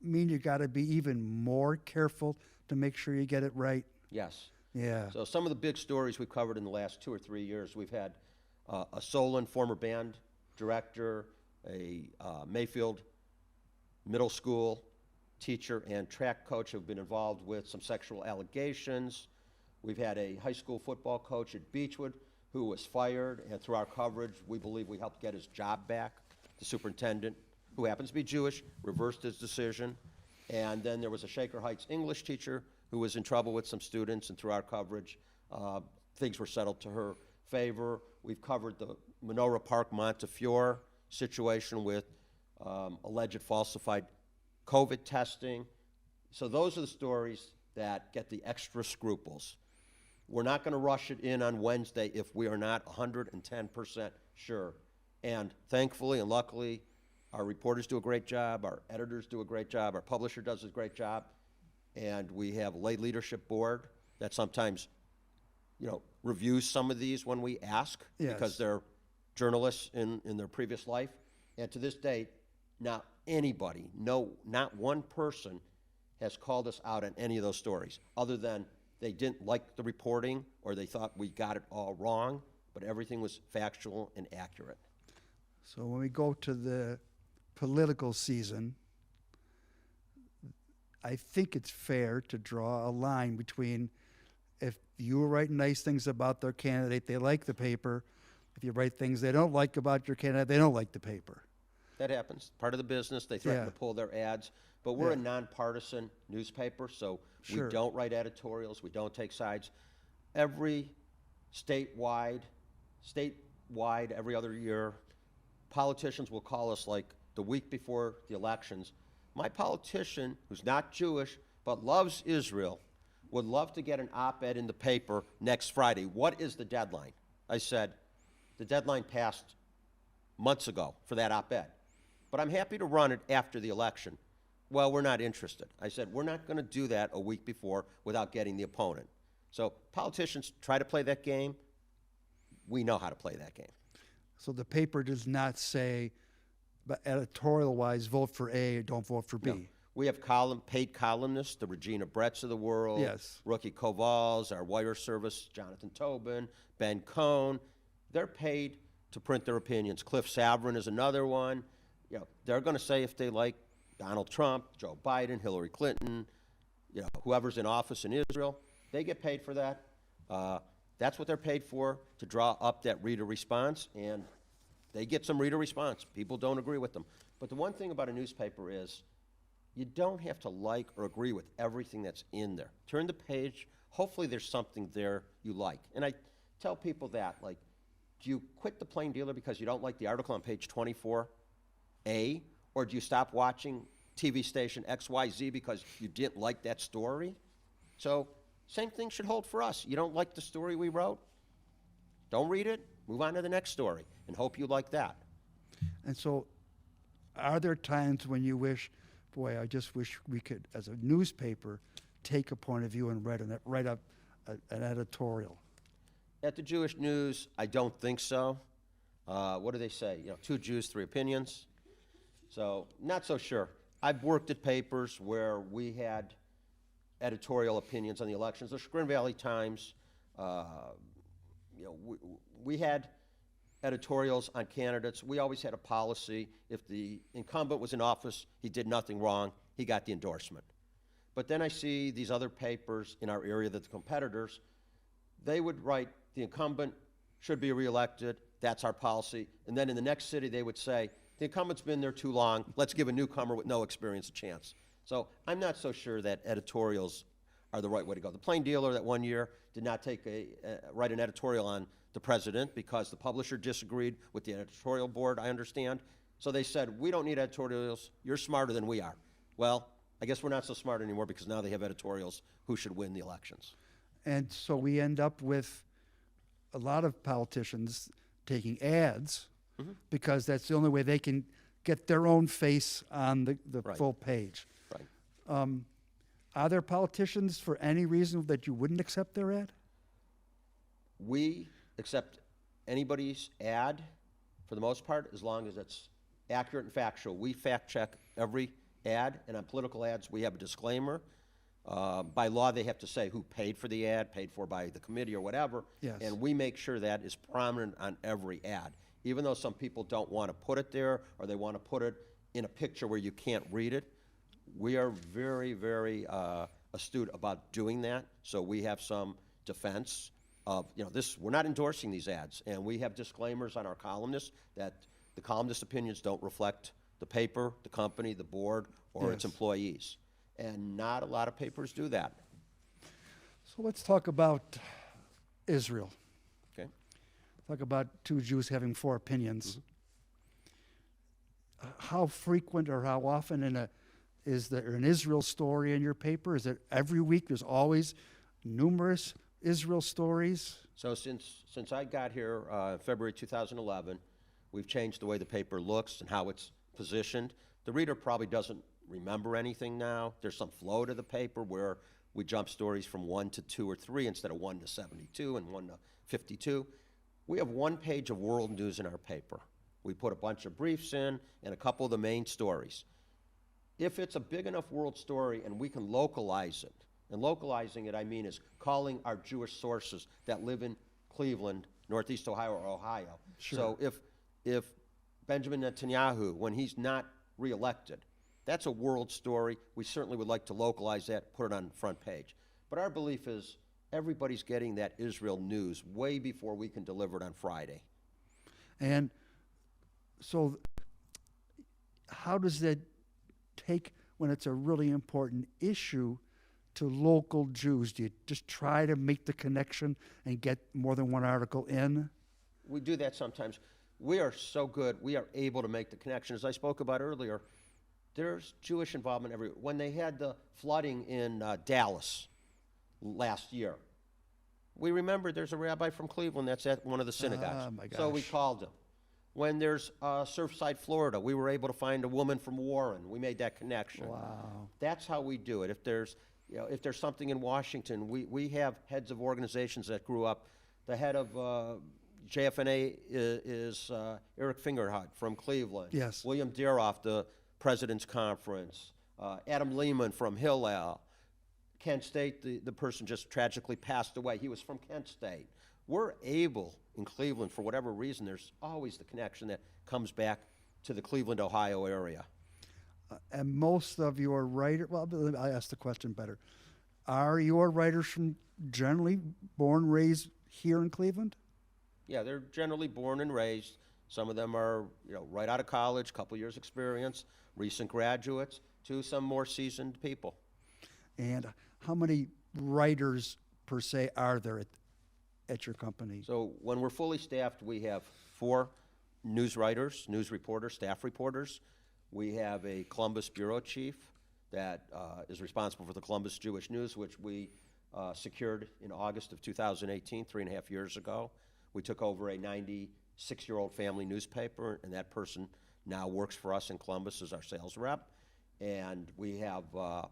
mean you got to be even more careful to make sure you get it right? Yes. Yeah. So some of the big stories we've covered in the last 2 or 3 years, we've had a Solon former band director, a Mayfield middle school teacher and track coach who've been involved with some sexual allegations. We've had a high school football coach at Beechwood who was fired, and through our coverage, we believe we helped get his job back. The superintendent, who happens to be Jewish, reversed his decision. And then there was a Shaker Heights English teacher who was in trouble with some students, and through our coverage, things were settled to her favor. We've covered the Menorah Park Montefiore situation with alleged falsified COVID testing. So those are the stories that get the extra scruples. We're not going to rush it in on Wednesday if we are not 110% sure. And thankfully and luckily, our reporters do a great job, our editors do a great job, our publisher does a great job, and we have a lay leadership board that sometimes, you know, reviews some of these when we ask, Yes. because they're journalists in their previous life. And to this date, not anybody, no, not one person has called us out on any of those stories, other than they didn't like the reporting or they thought we got it all wrong, but everything was factual and accurate. So when we go to the political season, I think it's fair to draw a line between if you write nice things about their candidate, they like the paper. If you write things they don't like about your candidate, they don't like the paper. That happens. Part of the business. They threaten Yeah. to pull their ads. But we're a Yeah. nonpartisan newspaper, so Sure. we don't write editorials. We don't take sides. Every statewide, every other year, politicians will call us like the week before the elections. My politician, who's not Jewish but loves Israel, would love to get an op-ed in the paper next Friday. What is the deadline? I said, the deadline passed months ago for that op-ed. But I'm happy to run it after the election. Well, we're not interested. I said, we're not going to do that a week before without getting the opponent. So politicians try to play that game. We know how to play that game. So the paper does not say, but editorial-wise, vote for A or don't vote for B. No. We have paid columnists, the Regina Bretts of the world, Yes. Rookie Kovals, our wire service, Jonathan Tobin, Ben Cohn. They're paid to print their opinions. Cliff Saverin is another one. You know, they're going to say if they like Donald Trump, Joe Biden, Hillary Clinton, you know, whoever's in office in Israel. They get paid for that. That's what they're paid for, to draw up that reader response, and they get some reader response. People don't agree with them. But the one thing about a newspaper is you don't have to like or agree with everything that's in there. Turn the page. Hopefully there's something there you like. And I tell people that, like, do you quit the Plain Dealer because you don't like the article on page 24A? Or do you stop watching TV station XYZ because you didn't like that story? So same thing should hold for us. You don't like the story we wrote? Don't read it. Move on to the next story and hope you like that. And so are there times when you wish, boy, I just wish we could, as a newspaper, take a point of view and write up an editorial? At the Jewish News, I don't think so. What do they say? You know, 2 Jews, 3 opinions. So not so sure. I've worked at papers where we had editorial opinions on the elections. The Chagrin Valley Times, you know, we had editorials on candidates. We always had a policy, if the incumbent was in office, he did nothing wrong, he got the endorsement. But then I see these other papers in our area that the competitors, they would write, the incumbent should be reelected, that's our policy. And then in the next city, they would say, the incumbent's been there too long, let's give a newcomer with no experience a chance. So I'm not so sure that editorials are the right way to go. The Plain Dealer that one year did not write an editorial on the president because the publisher disagreed with the editorial board, I understand. So they said, we don't need editorials, you're smarter than we are. Well, I guess we're not so smart anymore because now they have editorials who should win the elections. And so we end up with a lot of politicians taking ads because that's the only way they can get their own face on the Right. full page. Right. Are there politicians for any reason that you wouldn't accept their ad? We accept anybody's ad for the most part as long as it's accurate and factual. We fact check every ad, and on political ads we have a disclaimer. By law they have to say who paid for the ad, paid for by the committee or whatever, Yes. and we make sure that is prominent on every ad. Even though some people don't want to put it there or they want to put it in a picture where you can't read it, we are very, very astute about doing that. So we have some defense of, we're not endorsing these ads. And we have disclaimers on our columnists that the columnist opinions don't reflect the paper, the company, the board, or its Yes. employees. And not a lot of papers do that. So let's talk about Israel. Okay? Talk about two Jews having four opinions. How frequent or how often is there an Israel story in your paper? Is it every week? There's always numerous Israel stories. So since I got here February 2011, we've changed the way the paper looks and how it's positioned. The reader probably doesn't remember anything now. There's some flow to the paper where we jump stories from 1 to 2 or 3 instead of 1 to 72 and 1 to 52. We have one page of world news in our paper. We put a bunch of briefs in and a couple of the main stories. If it's a big enough world story and we can localize it, and localizing it I mean is calling our Jewish sources that live in Cleveland, Northeast Ohio, or Ohio. Sure. So if Benjamin Netanyahu, when he's not reelected, that's a world story. We certainly would like to localize that, put it on the front page. But our belief is everybody's getting that Israel news way before we can deliver it on Friday. And so how does that take, when it's a really important issue, to local Jews? Do you just try to make the connection and get more than one article in? We do that sometimes. We are so good, we are able to make the connection. As I spoke about earlier, there's Jewish involvement everywhere. When they had the flooding in Dallas last year, we remembered there's a rabbi from Cleveland that's at one of the synagogues. my So we gosh. called him. When there's Surfside, Florida, we were able to find a woman from Warren. We made that connection. Wow. That's how we do it. If there's something in Washington, we have heads of organizations that grew up. The head of JFNA is Eric Fingerhut from Cleveland. Yes. William Deroff, the President's Conference. Adam Lehman from Hillel. Kent State, the person just tragically passed away. He was from Kent State. We're able in Cleveland, for whatever reason, there's always the connection that comes back to the Cleveland, Ohio area. And most of your writers, well, I asked the question better. Are your writers generally born, raised here in Cleveland? Yeah, they're generally born and raised. Some of them are, right out of college, couple years experience, recent graduates, to some more seasoned people. And how many writers per se are there at your company? So when we're fully staffed, we have 4 news writers, news reporters, staff reporters. We have a Columbus bureau chief that is responsible for the Columbus Jewish News, which we secured in August of 2018, 3.5 years ago. We took over a 96-year-old family newspaper, and that person now works for us in Columbus as our sales rep. And we have a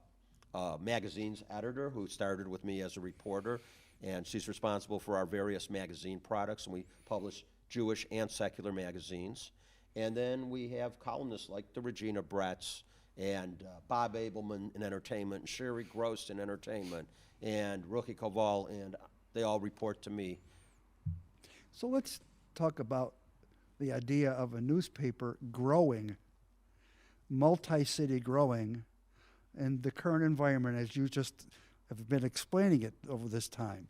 magazine's editor who started with me as a reporter, and she's responsible for our various magazine products, and we publish Jewish and secular magazines. And then we have columnists like the Regina Bretts and Bob Abelman in entertainment, and Sherry Gross in entertainment, and Ruchi Koval, and they all report to me. So let's talk about the idea of a newspaper growing, multi-city growing, in the current environment, as you just have been explaining it over this time.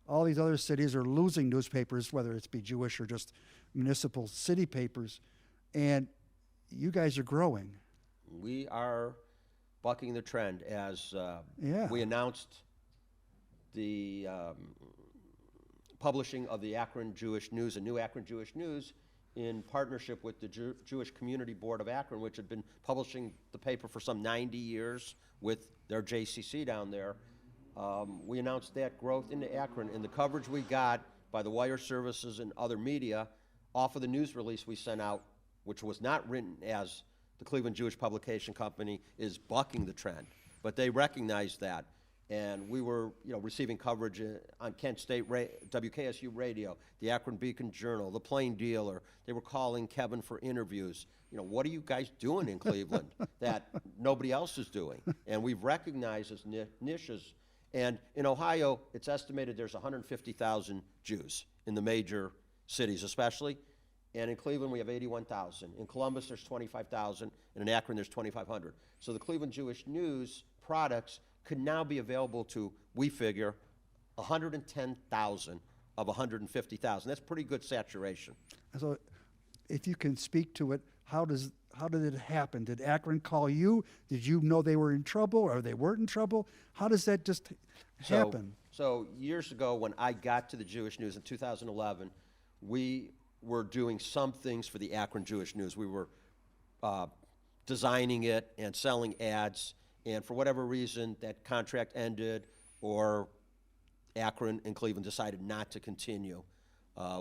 All these other cities are losing newspapers, whether it's be Jewish or just municipal city papers, and you guys are growing. We are bucking the trend as Yeah. we announced the publishing of the Akron Jewish News, a new Akron Jewish News, in partnership with the Jewish Community Board of Akron, which had been publishing the paper for some 90 years with their JCC down there. We announced that growth into Akron, and the coverage we got by the wire services and other media off of the news release we sent out, which was not written as the Cleveland Jewish Publication Company is bucking the trend, but they recognized that. And we were, receiving coverage on Kent State WKSU Radio, the Akron Beacon Journal, the Plain Dealer. They were calling Kevin for interviews. What are you guys doing in Cleveland that nobody else is doing? And we've recognized as niches. And in Ohio, it's estimated there's 150,000 Jews in the major cities, especially. And in Cleveland, we have 81,000. In Columbus, there's 25,000. And in Akron, there's 2,500. So the Cleveland Jewish News products could now be available to, we figure, 110,000 of 150,000. That's pretty good saturation. So if you can speak to it, how did it happen? Did Akron call you? Did you know they were in trouble or they weren't in trouble? How does that just happen? So years ago, when I got to the Jewish News in 2011, we were doing some things for the Akron Jewish News. We were designing it and selling ads. And for whatever reason, that contract ended, or Akron and Cleveland decided not to continue.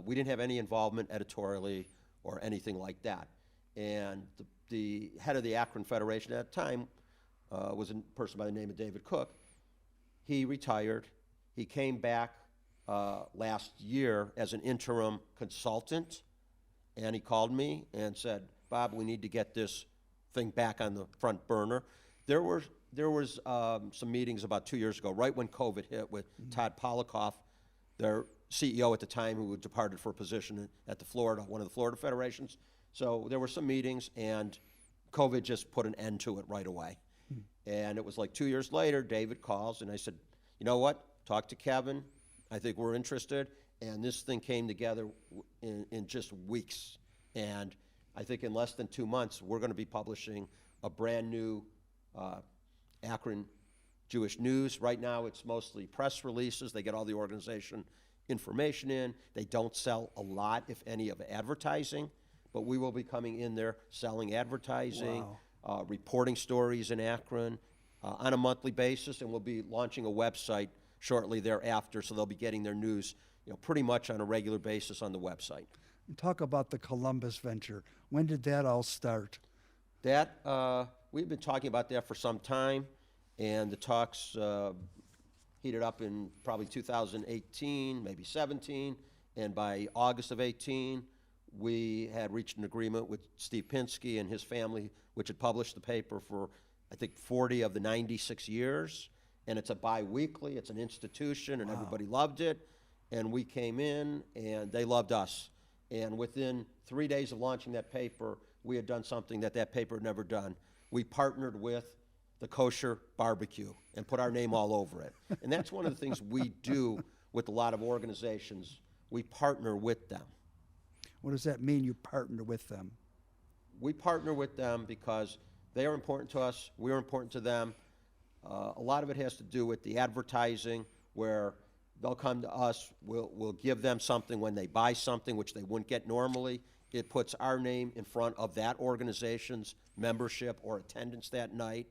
We didn't have any involvement editorially or anything like that. And the head of the Akron Federation at the time was a person by the name of David Cook. He retired. He came back last year as an interim consultant, and he called me and said, "Bob, we need to get this thing back on the front burner." There was some meetings about 2 years ago, right when COVID hit, with Todd Polikoff, their CEO at the time, who had departed for a position at one of the Florida federations. So there were some meetings, and COVID just put an end to it right away. And it was like 2 years later, David calls, and I said, "You know what? Talk to Kevin. I think we're interested." And this thing came together in just weeks. And I think in less than 2 months, we're going to be publishing a brand new Akron Jewish News. Right now, it's mostly press releases. They get all the organization information in. They don't sell a lot, if any, of advertising, but we will be coming in there selling advertising, reporting stories in Akron on a monthly basis, and we'll be launching a website shortly thereafter, so they'll be getting their news, pretty much on a regular basis on the website. Talk about the Columbus venture. When did that all start? That we've been talking about that for some time, and the talks heated up in probably 2018, maybe 17, and by August of 18, we had reached an agreement with Steve Pinsky and his family, which had published the paper for, I think, 40 of the 96 years, and it's a bi-weekly, it's an institution, and everybody loved it, and we came in, and they loved us, and within 3 days of launching that paper, we had done something that paper had never done. We partnered with the Kosher Barbecue and put our name all over it. And that's one of the things we do with a lot of organizations. We partner with them. What does that mean, you partner with them? We partner with them because they are important to us, we're important to them. A lot of it has to do with the advertising, where they'll come to us, we'll give them something when they buy something, which they wouldn't get normally. It puts our name in front of that organization's membership or attendance that night,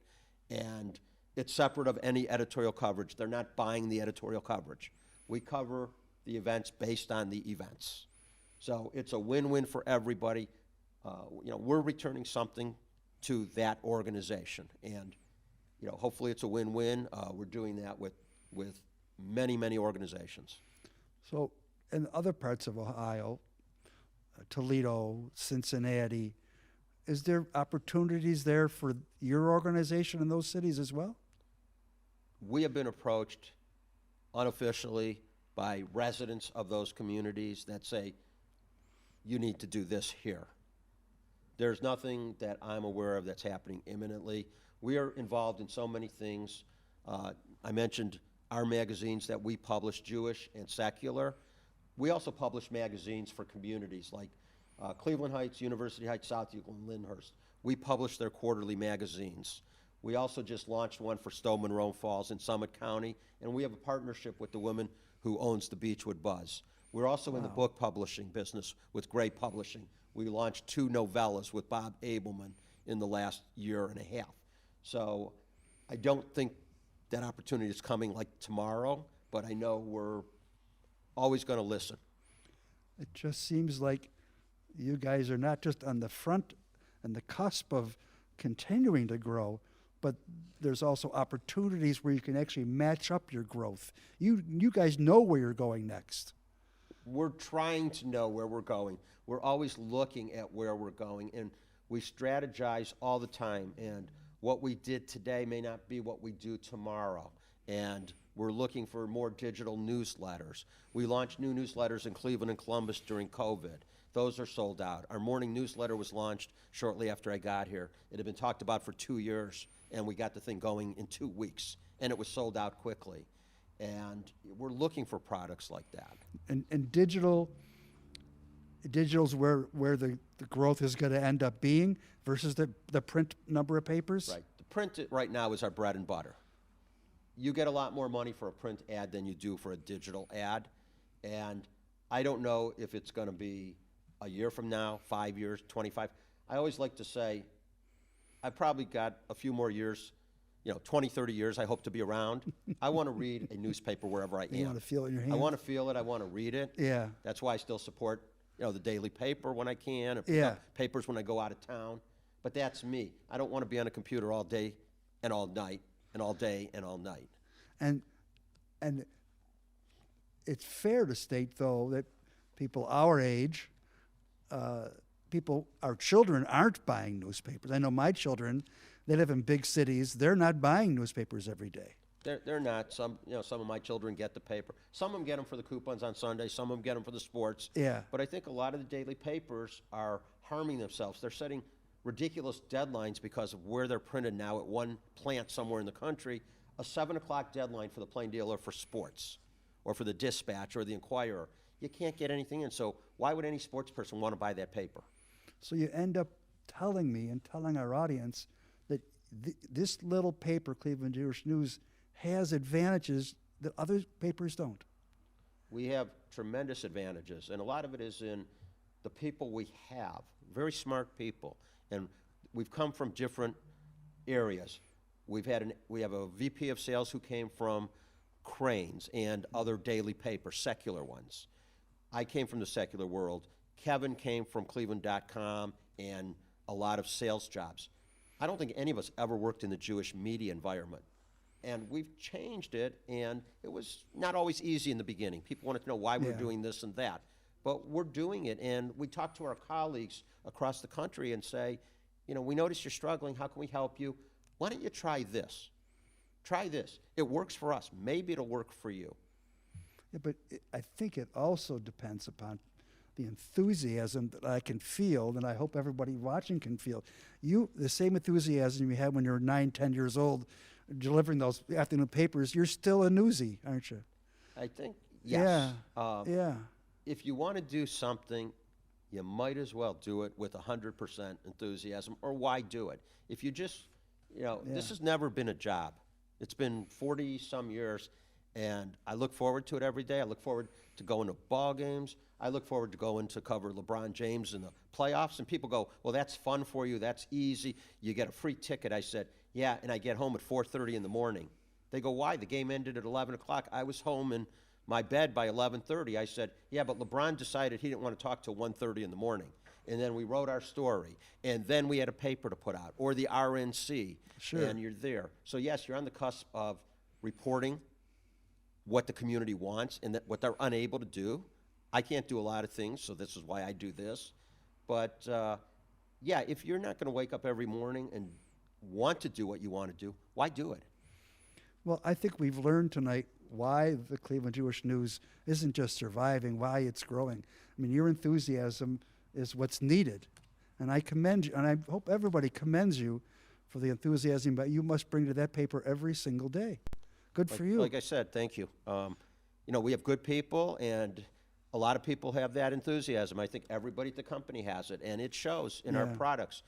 and it's separate of any editorial coverage. They're not buying the editorial coverage. We cover the events based on the events. So it's a win-win for everybody. We're returning something to that organization, and hopefully it's a win-win. We're doing that with many, many organizations. So in other parts of Ohio, Toledo, Cincinnati, is there opportunities there for your organization in those cities as well? We have been approached unofficially by residents of those communities that say, you need to do this here. There's nothing that I'm aware of that's happening imminently. We are involved in so many things. I mentioned our magazines that we publish, Jewish and secular. We also publish magazines for communities like Cleveland Heights, University Heights, South Euclid, and Lyndhurst. We publish their quarterly magazines. We also just launched one for Stowe Monroe Falls in Summit County, and we have a partnership with the woman who owns the Beechwood Buzz. We're also in the book publishing business with Gray Publishing. We launched 2 novellas with Bob Abelman in the last year and a half. So I don't think that opportunity is coming like tomorrow, but I know we're always going to listen. It just seems like you guys are not just on the front and the cusp of continuing to grow, but there's also opportunities where you can actually match up your growth. You guys know where you're going next. We're trying to know where we're going. We're always looking at where we're going, and we strategize all the time. And what we did today may not be what we do tomorrow. And we're looking for more digital newsletters. We launched new newsletters in Cleveland and Columbus during COVID. Those are sold out. Our morning newsletter was launched shortly after I got here. It had been talked about for 2 years, and we got the thing going in 2 weeks, and it was sold out quickly. And we're looking for products like that. And digital's where the growth is going to end up being versus the print number of papers? Right. The print right now is our bread and butter. You get a lot more money for a print ad than you do for a digital ad. And I don't know if it's going to be a year from now, 5 years, 25. I always like to say, I've probably got a few more years, 20, 30 years I hope to be around. I want to read a newspaper wherever I am. You want to feel it in your hands? I want to feel it. I want to read it. Yeah. That's why I still support, the daily paper when I can, and pick Yeah. up papers when I go out of town. But that's me. I don't want to be on a computer all day and all night and all day and all night. And it's fair to state, though, that people our age, our children aren't buying newspapers. I know my children, they live in big cities. They're not buying newspapers every day. They're not. Some of my children get the paper. Some of them get them for the coupons on Sunday. Some of them get them for the sports. Yeah. But I think a lot of the daily papers are harming themselves. They're setting ridiculous deadlines because of where they're printed now at one plant somewhere in the country. A 7 o'clock deadline for the Plain Dealer for sports, or for the Dispatch or the Inquirer. You can't get anything in. So why would any sports person want to buy that paper? So you end up telling me and telling our audience that this little paper, Cleveland Jewish News, has advantages that other papers don't. We have tremendous advantages, and a lot of it is in the people we have, very smart people. And we've come from different areas. We have a VP of sales who came from Cranes and other daily papers, secular ones. I came from the secular world. Kevin came from Cleveland.com and a lot of sales jobs. I don't think any of us ever worked in the Jewish media environment. And we've changed it, and it was not always easy in the beginning. People wanted to know why we're doing this and that. But we're doing it, and we talk to our colleagues across the country and say, we notice you're struggling. How can we help you? Why don't you try this? Try this. It works for us. Maybe it'll work for you. Yeah, but I think it also depends upon the enthusiasm that I can feel, and I hope everybody watching can feel. The same enthusiasm you had when you were 9, 10 years old, delivering those afternoon papers, you're still a newsie, aren't you? I think, yes. Yeah. If you want to do something, you might as well do it with 100% enthusiasm, or why do it? If you just, this has never been a job. It's been 40-some years, and I look forward to it every day. I look forward to going to ball games. I look forward to going to cover LeBron James in the playoffs, and people go, well, that's fun for you. That's easy. You get a free ticket. I said, yeah, and I get home at 4:30 in the morning. They go, why? The game ended at 11 o'clock. I was home in my bed by 11:30. I said, yeah, but LeBron decided he didn't want to talk till 1:30 in the morning. And then we wrote our story, and then we had a paper to put out, or the RNC, and you're there. So yes, you're on the cusp of reporting what the community wants and what they're unable to do. I can't do a lot of things, so this is why I do this. But yeah, if you're not going to wake up every morning and want to do what you want to do, why do it? Well, I think we've learned tonight why the Cleveland Jewish News isn't just surviving, why it's growing. I mean, your enthusiasm is what's needed. And I commend you, and I hope everybody commends you for the enthusiasm that you must bring to that paper every single day. Good for you. Like I said, thank you. You know, we have good people, and a lot of people have that enthusiasm. I think everybody at the company has it, and it shows in our Yeah. products.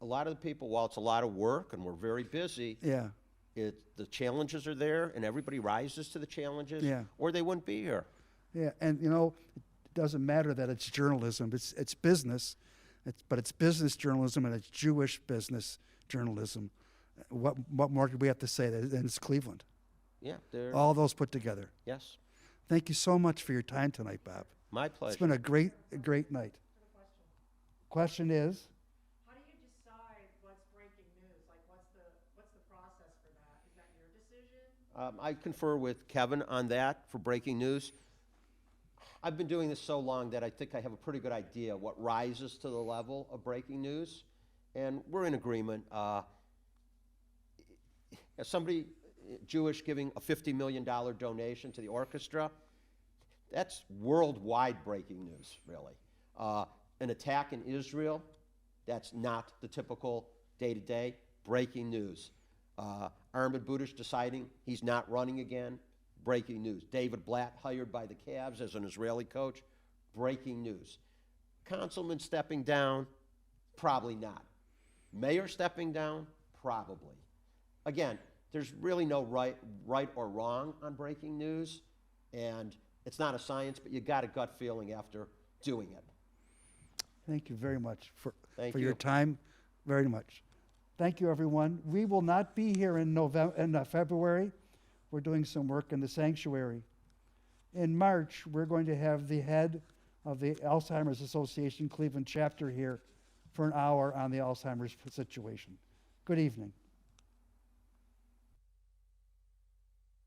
A lot of the people, while it's a lot of work and we're very busy, Yeah, the challenges are there, and everybody rises to the challenges, Yeah. or they wouldn't be here. yeah, and you know, it doesn't matter that it's journalism, it's business, but it's business journalism and it's Jewish business journalism. What more do we have to say? And it's Cleveland. Yeah, they're, All those put together. yes, Thank you so much for your time tonight, Bob. my It's pleasure. been a great night. Question is, How do you decide what's breaking news? Like, what's the process for that? Is that your decision? I confer with Kevin on that for breaking news. I've been doing this so long that I think I have a pretty good idea what rises to the level of breaking news, and we're in agreement. As somebody Jewish giving a $50 million donation to the orchestra, that's worldwide breaking news, really. An attack in Israel, that's not the typical day-to-day breaking news. Armin Budish deciding he's not running again, breaking news. David Blatt hired by the Cavs as an Israeli coach, breaking news. Councilman stepping down, probably not. Mayor stepping down, probably. Again, there's really no right or wrong on breaking news, and it's not a science, but you got a gut feeling after doing it. thank you very much for Thank your you. time, very much. Thank you, everyone. We will not be here in February. We're doing some work in the sanctuary. In March, we're going to have the head of the Alzheimer's Association Cleveland chapter here for an hour on the Alzheimer's situation. Good evening.